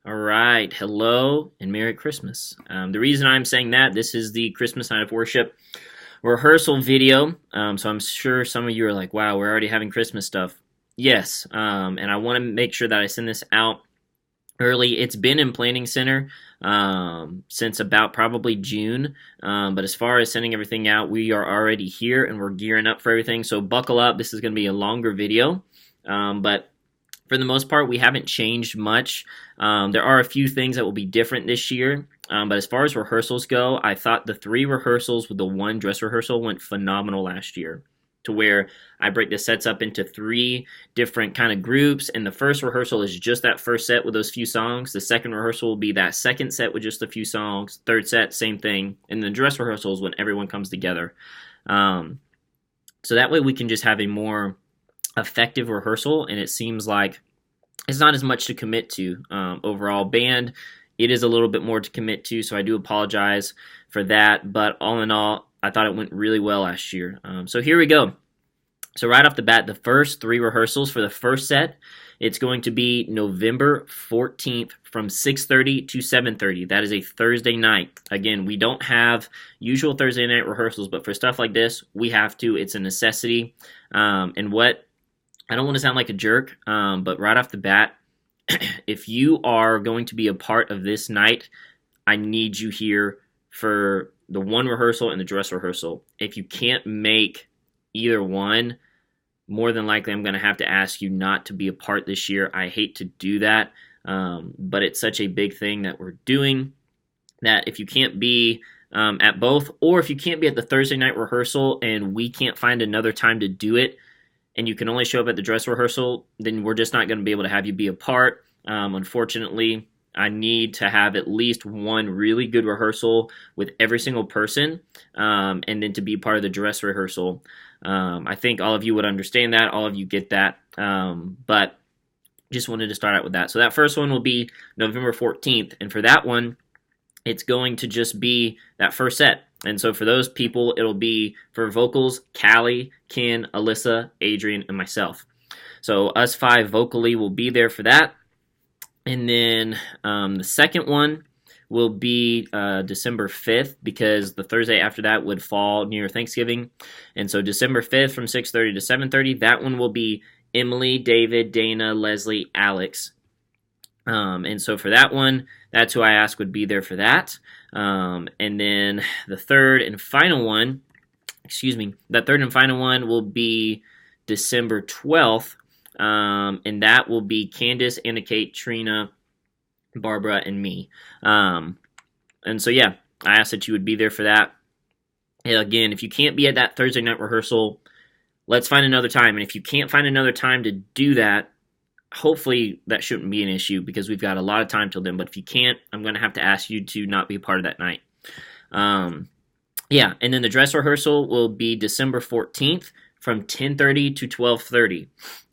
All right, hello and Merry Christmas. The reason I'm saying that, this is the Christmas Night of Worship rehearsal video. So I'm sure some of you are like, wow, we're already having Christmas stuff. Yes, and I want to make sure that I send this out early. It's been in Planning Center since about probably June. But as far as sending everything out, we are already here and we're gearing up for everything. So buckle up. This is going to be a longer video. But for the most part, we haven't changed much. There are a few things that will be different this year. But as far as rehearsals go, I thought the 3 rehearsals with the 1 dress rehearsal went phenomenal last year. To where I break the sets up into 3 different kind of groups, and the first rehearsal is just that first set with those few songs. The second rehearsal will be that second set with just a few songs. Third set, same thing. And the dress rehearsals when everyone comes together. So that way we can just have a more effective rehearsal, and it seems like it's not as much to commit to. Overall band, it is a little bit more to commit to, so I do apologize for that, but all in all, I thought it went really well last year. So here we go. So right off the bat, the first 3 rehearsals for the first set, it's going to be November 14th from 6:30 to 7:30. That is a Thursday night. Again, we don't have usual Thursday night rehearsals, but for stuff like this, we have to. It's a necessity. And what I don't want to sound like a jerk, but right off the bat, if you are going to be a part of this night, I need you here for the 1 rehearsal and the dress rehearsal. If you can't make either one, more than likely I'm going to have to ask you not to be a part this year. I hate to do that, but it's such a big thing that we're doing that if you can't be at both, or if you can't be at the Thursday night rehearsal and we can't find another time to do it, and you can only show up at the dress rehearsal, then we're just not going to be able to have you be a part. Unfortunately, I need to have at least 1 really good rehearsal with every single person, and then to be part of the dress rehearsal. I think all of you would understand that. All of you get that. But just wanted to start out with that. So that first one will be November 14th. And for that one, it's going to just be that first set. And so for those people, it'll be for vocals, Callie, Ken, ELISA, Adrianne, and myself. So us 5 vocally will be there for that. And then the second one will be December 5th, because the Thursday after that would fall near Thanksgiving. And so December 5th from 6:30 to 7:30, that one will be Emily, David, Dana, Leslie, Alex. And so for that one, that's who I asked would be there for that. And then the third and final one will be December 12th. And that will be Candace, ANNAKATE, TRINA, Barbara, and me. And so yeah, I asked that you would be there for that. And again, if you can't be at that Thursday night rehearsal, let's find another time. And if you can't find another time to do that, hopefully that shouldn't be an issue because we've got a lot of time till then. But if you can't, I'm going to have to ask you to not be a part of that night. Yeah, and then the dress rehearsal will be December 14th from 10:30 to 12:30.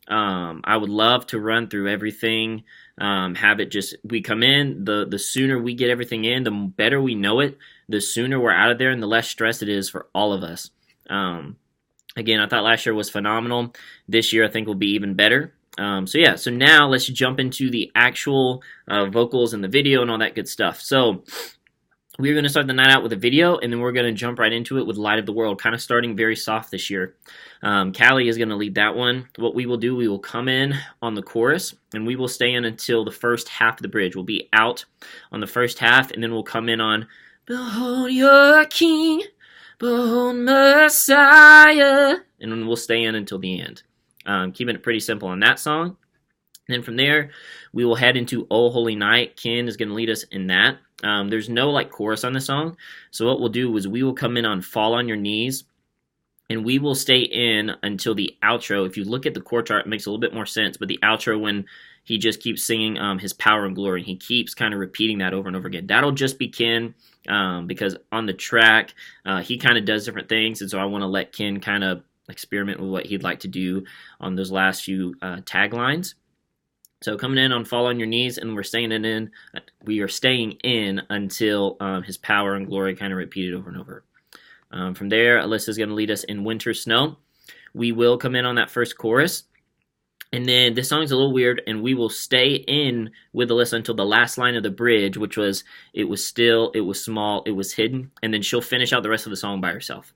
I would love to run through everything, have it just, we come in, the sooner we get everything in, the better we know it, the sooner we're out of there and the less stress it is for all of us. Again, I thought last year was phenomenal. This year I think will be even better. So yeah, so now let's jump into the actual vocals and the video and all that good stuff. So we're going to start the night out with a video, and then we're going to jump right into it with Light of the World, kind of starting very soft this year. Callie is going to lead that one. What we will do, we will come in on the chorus, and we will stay in until the first half of the bridge. We'll be out on the first half, and then we'll come in on Behold your King, behold Messiah, and then we'll stay in until the end. Keeping it pretty simple on that song. And then from there, we will head into Oh Holy Night. Ken is going to lead us in that. There's no like chorus on the song, so what we'll do is we will come in on Fall on Your Knees, and we will stay in until the outro. If you look at the chord chart, it makes a little bit more sense, but the outro, when he just keeps singing his power and glory, he keeps kind of repeating that over and over again. That'll just be Ken, because on the track, he kind of does different things, and so I want to let Ken kind of experiment with what he'd like to do on those last few taglines. So coming in on Fall on Your Knees, and we are staying in until his power and glory kind of repeated over and over. From there, Alyssa's going to lead us in Winter Snow. We will come in on that first chorus. And then this song's a little weird, and we will stay in with Alyssa until the last line of the bridge, which was, it was still, it was small, it was hidden. And then she'll finish out the rest of the song by herself.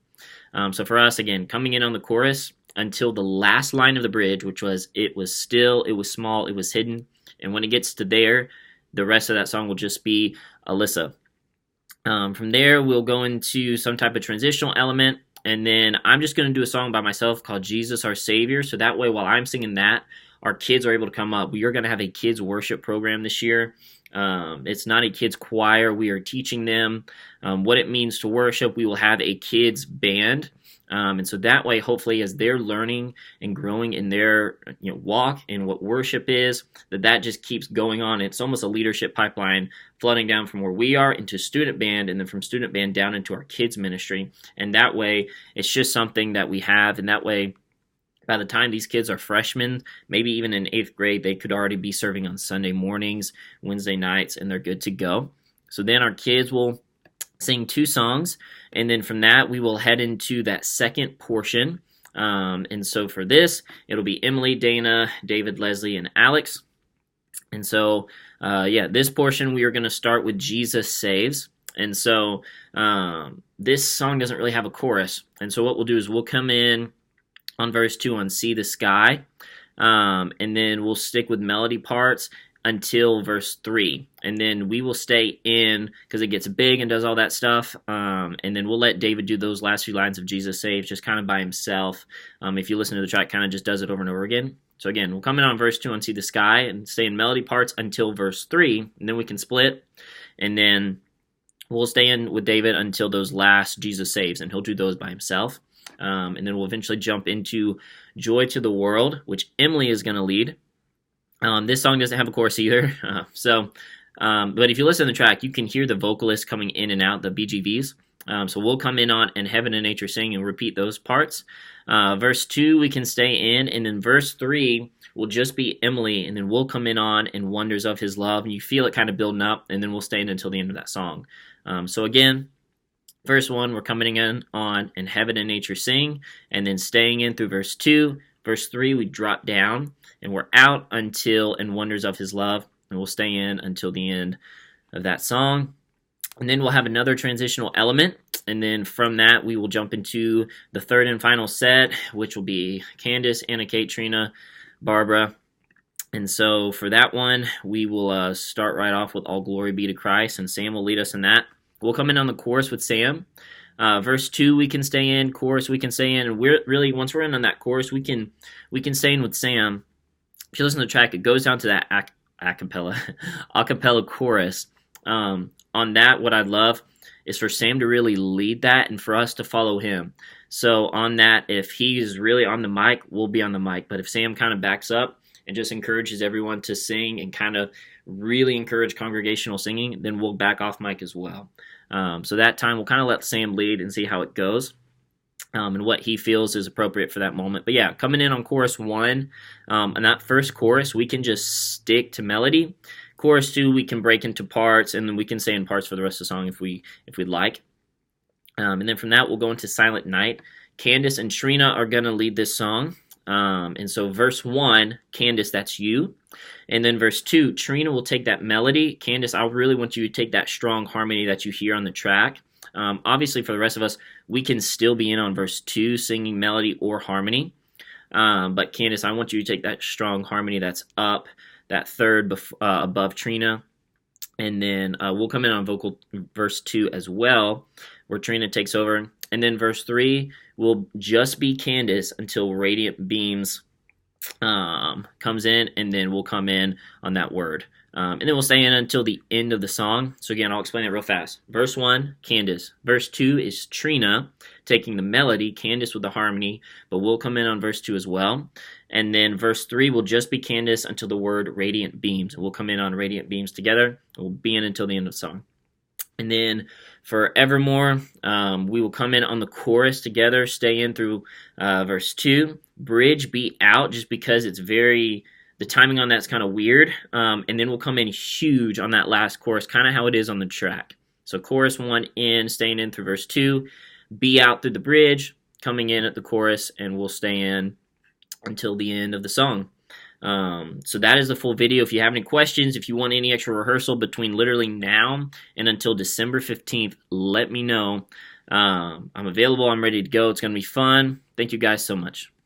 So for us, again, coming in on the chorus until the last line of the bridge, which was, it was still, it was small, it was hidden. And when it gets to there, the rest of that song will just be Alyssa. From there, we'll go into some type of transitional element. And then I'm just going to do a song by myself called Jesus Our Savior. So that way, while I'm singing that, our kids are able to come up. We are going to have a kids worship program this year. It's not a kids choir. We are teaching them what it means to worship. We will have a kids band. And so that way, hopefully, as they're learning and growing in their walk and what worship is, that just keeps going on. It's almost a leadership pipeline flooding down from where we are into student band, and then from student band down into our kids ministry. And that way, it's just something that we have. And that way, by the time these kids are freshmen, maybe even in 8th grade, they could already be serving on Sunday mornings, Wednesday nights, and they're good to go. So then our kids will sing 2 songs, and then from that we will head into that second portion. And so for this, it'll be Emily, Dana, David, Leslie, and Alex. And so this portion we are going to start with Jesus Saves. And so this song doesn't really have a chorus, and so what we'll do is we'll come in on verse 2 on See the Sky, and then we'll stick with melody parts until verse 3, and then we will stay in because it gets big and does all that stuff, and then we'll let David do those last few lines of Jesus Saves just kind of by himself. If you listen to the track, kind of just does it over and over again. So again, we'll come in on verse 2 on See the Sky and stay in melody parts until verse 3, and then we can split, and then we'll stay in with David until those last Jesus Saves, and he'll do those by himself. And then we'll eventually jump into Joy to the World, which Emily is going to lead. This song doesn't have a chorus either, but if you listen to the track, you can hear the vocalist coming in and out, the BGVs. So we'll come in on And Heaven and Nature Sing and repeat those parts. Verse 2 we can stay in, and then verse 3 will just be Emily, and then we'll come in on And Wonders of His Love, and you feel it kind of building up, and then we'll stay in until the end of that song. So again, verse 1, we're coming in on And Heaven and Nature Sing, and then staying in through verse 2. Verse 3, we drop down, and we're out until And Wonders of His Love, and we'll stay in until the end of that song. And then we'll have another transitional element, and then from that, we will jump into the third and final set, which will be Candace, ANNAKATE, TRINA, Barbara. And so for that one, we will start right off with All Glory Be to Christ, and Sam will lead us in that. We'll come in on the chorus with Sam. Verse 2 we can stay in, chorus we can stay in, and we're really, once we're in on that chorus, we can stay in with Sam. If you listen to the track, it goes down to that acapella chorus. On that, what I'd love is for Sam to really lead that and for us to follow him. So on that, if he's really on the mic, we'll be on the mic. But if Sam kind of backs up and just encourages everyone to sing and kind of really encourage congregational singing, then we'll back off mic as well. So that time we'll kind of let Sam lead and see how it goes, and what he feels is appropriate for that moment. But yeah, coming in on chorus 1, and that first chorus, we can just stick to melody. Chorus 2, we can break into parts, and then we can stay in parts for the rest of the song if we'd like. And then from that, we'll go into Silent Night. Candace and Trina are going to lead this song. And so verse 1, Candace, that's you. And then verse 2, Trina will take that melody. Candace, I really want you to take that strong harmony that you hear on the track. Obviously, for the rest of us, we can still be in on verse 2, singing melody or harmony. But Candace, I want you to take that strong harmony that's up, that third above Trina. And then we'll come in on vocal verse 2 as well, where Trina takes over. And then verse 3 will just be Candace until Radiant Beams comes in, and then we'll come in on that word. And then we'll stay in until the end of the song. So again, I'll explain it real fast. Verse 1, Candace. Verse 2 is Trina taking the melody, Candace with the harmony, but we'll come in on verse 2 as well. And then verse 3 will just be Candace until the word Radiant Beams. We'll come in on Radiant Beams together. We'll be in until the end of the song. And then for Evermore, we will come in on the chorus together, stay in through verse 2. Bridge be out just because it's the timing on that's kind of weird. And then we'll come in huge on that last chorus, kind of how it is on the track. So chorus 1 in, staying in through verse 2. Be out through the bridge, coming in at the chorus, and we'll stay in until the end of the song. So that is the full video. If you have any questions, if you want any extra rehearsal between literally now and until December 15th, let me know. I'm available. I'm ready to go. It's going to be fun. Thank you guys so much.